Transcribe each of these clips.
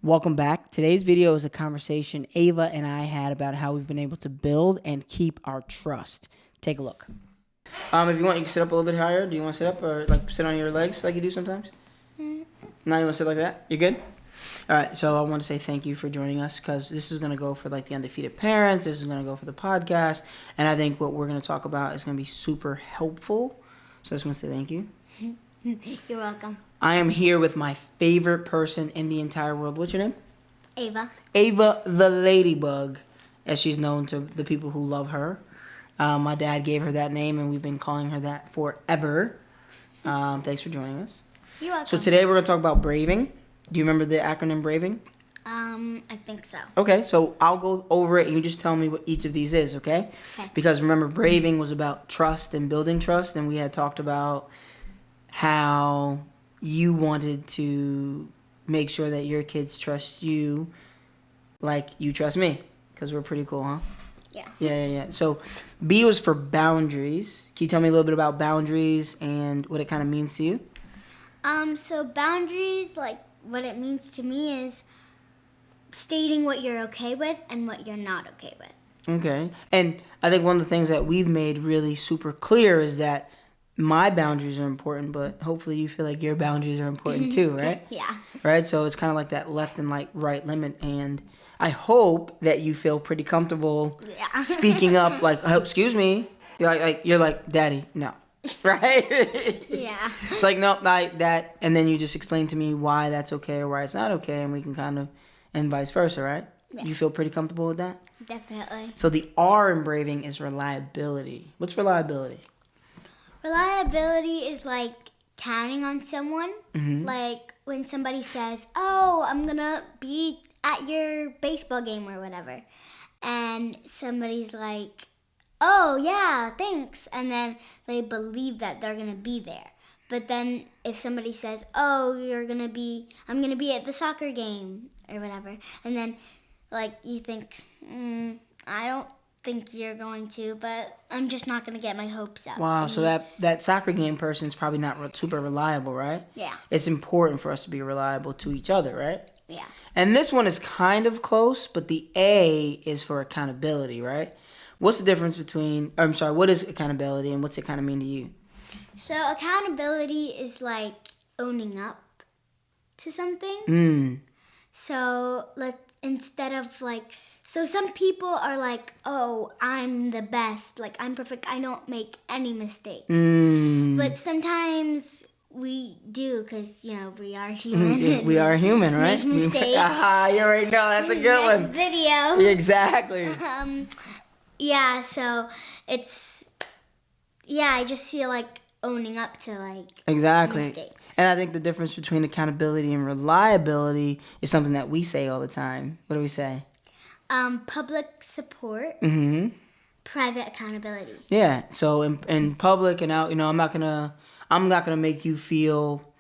Welcome back. Today's video is a conversation Ava and I had about how we've been able to build and keep our trust. Take a look. If you want, you can sit up a little bit higher. Do you want to sit up or like sit on your legs like you do sometimes? Now you want to sit like that? You good? All right, so I want to say thank you for joining us because this is going to go for like the undefeated parents. This is going to go for the podcast. And I think what we're going to talk about is going to be super helpful. So I just want to say thank you. You're welcome. I am here with my favorite person in the entire world. What's your name? Ava. Ava the Ladybug, as she's known to the people who love her. My dad gave her that name, and we've been calling her that forever. Thanks for joining us. You're welcome. So today we're going to talk about braving. Do you remember the acronym braving? I think so. Okay, so I'll go over it, and you just tell me what each of these is, okay? Okay. Because remember, braving was about trust and building trust, and we had talked about how you wanted to make sure that your kids trust you like you trust me, because we're pretty cool, huh? Yeah. Yeah. So B was for boundaries. Can you tell me a little bit about boundaries and what it kind of means to you? So boundaries, like what it means to me is stating what you're okay with and what you're not okay with. Okay. And I think one of the things that we've made really super clear is that my boundaries are important, but hopefully you feel like your boundaries are important too, right? Yeah. Right? So it's kind of like that left and like right limit. And I hope that you feel pretty comfortable speaking up like, oh, excuse me. You're like, Daddy, no. Right? Yeah. It's like, no, not that. And then you just explain to me why that's okay or why it's not okay. And we can kind of, and vice versa, right? Yeah. You feel pretty comfortable with that? Definitely. So the R in braving is reliability. What's reliability? Reliability is like counting on someone. Mm-hmm. Like when somebody says, oh, I'm going to be at your baseball game or whatever. And somebody's like, oh, yeah, thanks. And then they believe that they're going to be there. But then if somebody says, oh, I'm going to be at the soccer game or whatever. And then like you think, I don't think you're going to, but I'm just not going to get my hopes up. Wow, so that soccer game person is probably not super reliable, right? Yeah. It's important for us to be reliable to each other, right? Yeah. And this one is kind of close, but the A is for accountability, right? What's the difference between, what is accountability and what's it kind of mean to you? So accountability is like owning up to something. So instead of like, so some people are like, oh, I'm the best, like I'm perfect, I don't make any mistakes. But sometimes we do, because, we are human. We are human, right? Make mistakes. You already know, that's a good one. Next video. Exactly. Yeah, so I just feel like owning up to like Exactly. mistakes. And I think the difference between accountability and reliability is something that we say all the time. What do we say? Public support, private accountability. Yeah. So in public and out, I'm not gonna make you feel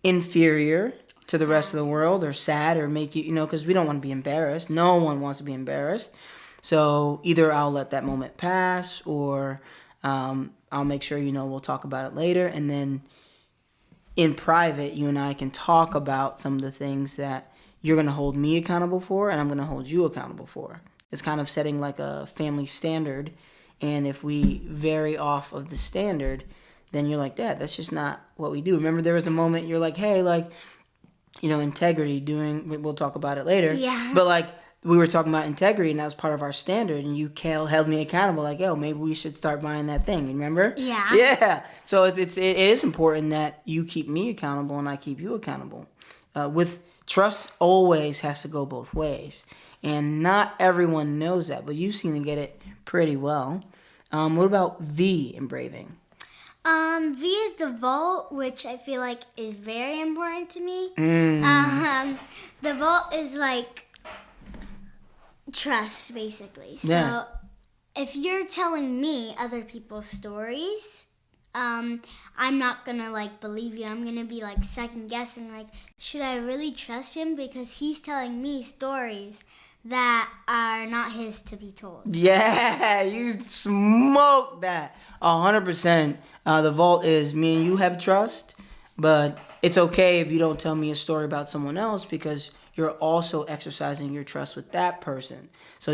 inferior to the rest of the world or sad or make you, because we don't want to be embarrassed. No one wants to be embarrassed. So either I'll let that moment pass or I'll make sure, we'll talk about it later. And then in private, you and I can talk about some of the things that you're going to hold me accountable for and I'm going to hold you accountable for. It's kind of setting like a family standard. And if we vary off of the standard, then you're like, Dad, that's just not what we do. Remember there was a moment you're like, hey, integrity we'll talk about it later. Yeah. But we were talking about integrity and that was part of our standard and you held me accountable like, yo, maybe we should start buying that thing. Remember? Yeah. Yeah. So it is important that you keep me accountable and I keep you accountable. With trust always has to go both ways. And not everyone knows that, but you seem to get it pretty well. What about V in braving? V is the vault, which I feel like is very important to me. The vault is like trust, basically. So if you're telling me other people's stories, I'm not gonna believe you. I'm gonna be second guessing, should I really trust him because he's telling me stories that are not his to be told. Yeah, you smoked that 100%. The vault is me and you have trust, but it's okay if you don't tell me a story about someone else because you're also exercising your trust with that person. So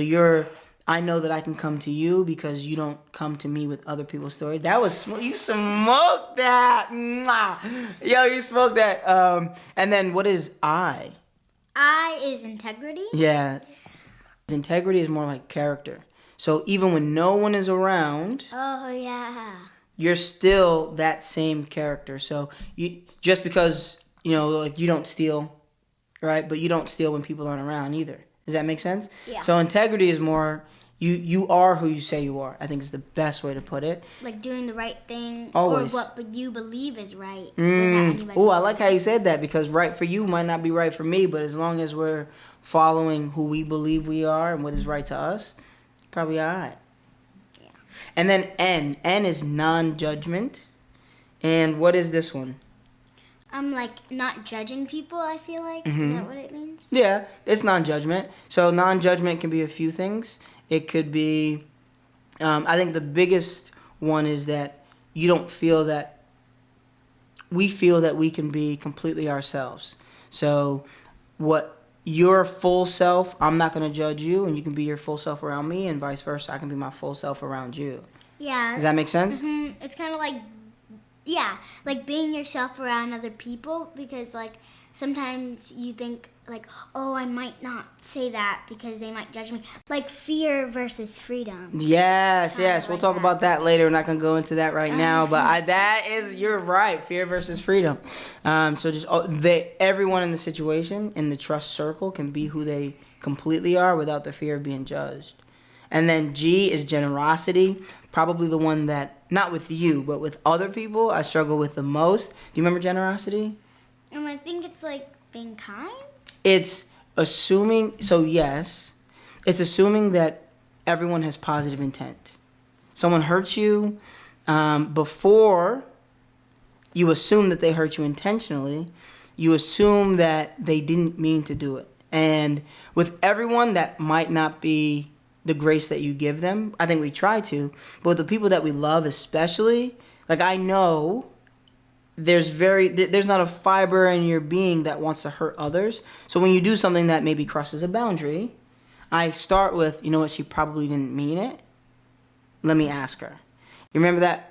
I know that I can come to you because you don't come to me with other people's stories. That was you smoked that. Mwah. Yo, you smoked that. And then what is I? I is integrity. Yeah. Integrity is more like character. So even when no one is around, Oh, yeah. you're still that same character. So you just because, like you don't steal, right? But you don't steal when people aren't around either. Does that make sense? Yeah. So integrity is more you are who you say you are. I think is the best way to put it. Like doing the right thing. Always. Or what you believe is right. Oh, I like how you said that because right for you might not be right for me, but as long as we're following who we believe we are and what is right to us, probably all right. Yeah. And then N. N is non-judgement. And what is this one? Like not judging people, I feel like. Is that what it means? Yeah, it's non-judgment. So non-judgment can be a few things. It could be, I think the biggest one is that you don't feel that, we feel that we can be completely ourselves. So what your full self, I'm not going to judge you, and you can be your full self around me, and vice versa, I can be my full self around you. Yeah. Does that make sense? Mm-hmm. It's kind of like, yeah, like being yourself around other people, because like sometimes you think like, oh, I might not say that because they might judge me. Like fear versus freedom. Yes. We'll We'll talk about that later. We're not going to go into that right now, but you're right. Fear versus freedom. So just everyone in the situation, in the trust circle, can be who they completely are without the fear of being judged. And then G is generosity. Probably the one that, not with you, but with other people, I struggle with the most. Do you remember generosity? I think it's like being kind. It's assuming, so yes, it's assuming that everyone has positive intent. Someone hurts you, before you assume that they hurt you intentionally, you assume that they didn't mean to do it. And with everyone, that might not be the grace that you give them. I think we try to, but with the people that we love especially, like I know there's not a fiber in your being that wants to hurt others. So when you do something that maybe crosses a boundary, I start with, you know what, she probably didn't mean it. Let me ask her. You remember that?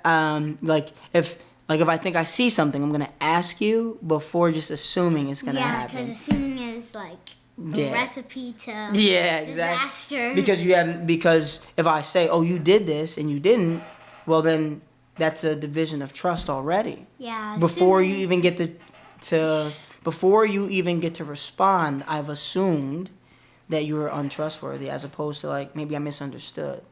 If I think I see something, I'm gonna ask you before just assuming it's gonna happen. Yeah, because assuming is like a recipe to disaster. Exactly. Because if I say, oh, you did this and you didn't, well then that's a division of trust already. Yeah. Before you even get to respond, I've assumed that you're untrustworthy, as opposed to like maybe I misunderstood.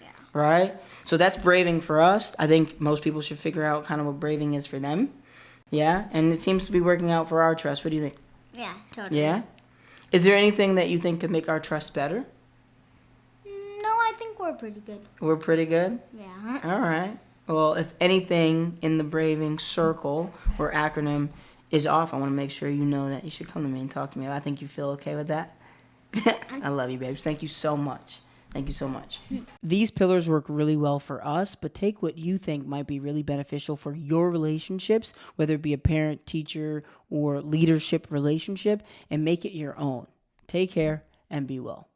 Yeah. Right? So that's braving for us. I think most people should figure out kind of what braving is for them. Yeah? And it seems to be working out for our trust. What do you think? Yeah, totally. Yeah? Is there anything that you think could make our trust better? No, I think we're pretty good. We're pretty good? Yeah. All right. Well, if anything in the braving circle or acronym is off, I want to make sure you know that you should come to me and talk to me. I think you feel okay with that. I love you, babes. Thank you so much. Thank you so much. These pillars work really well for us, but take what you think might be really beneficial for your relationships, whether it be a parent, teacher, or leadership relationship, and make it your own. Take care and be well.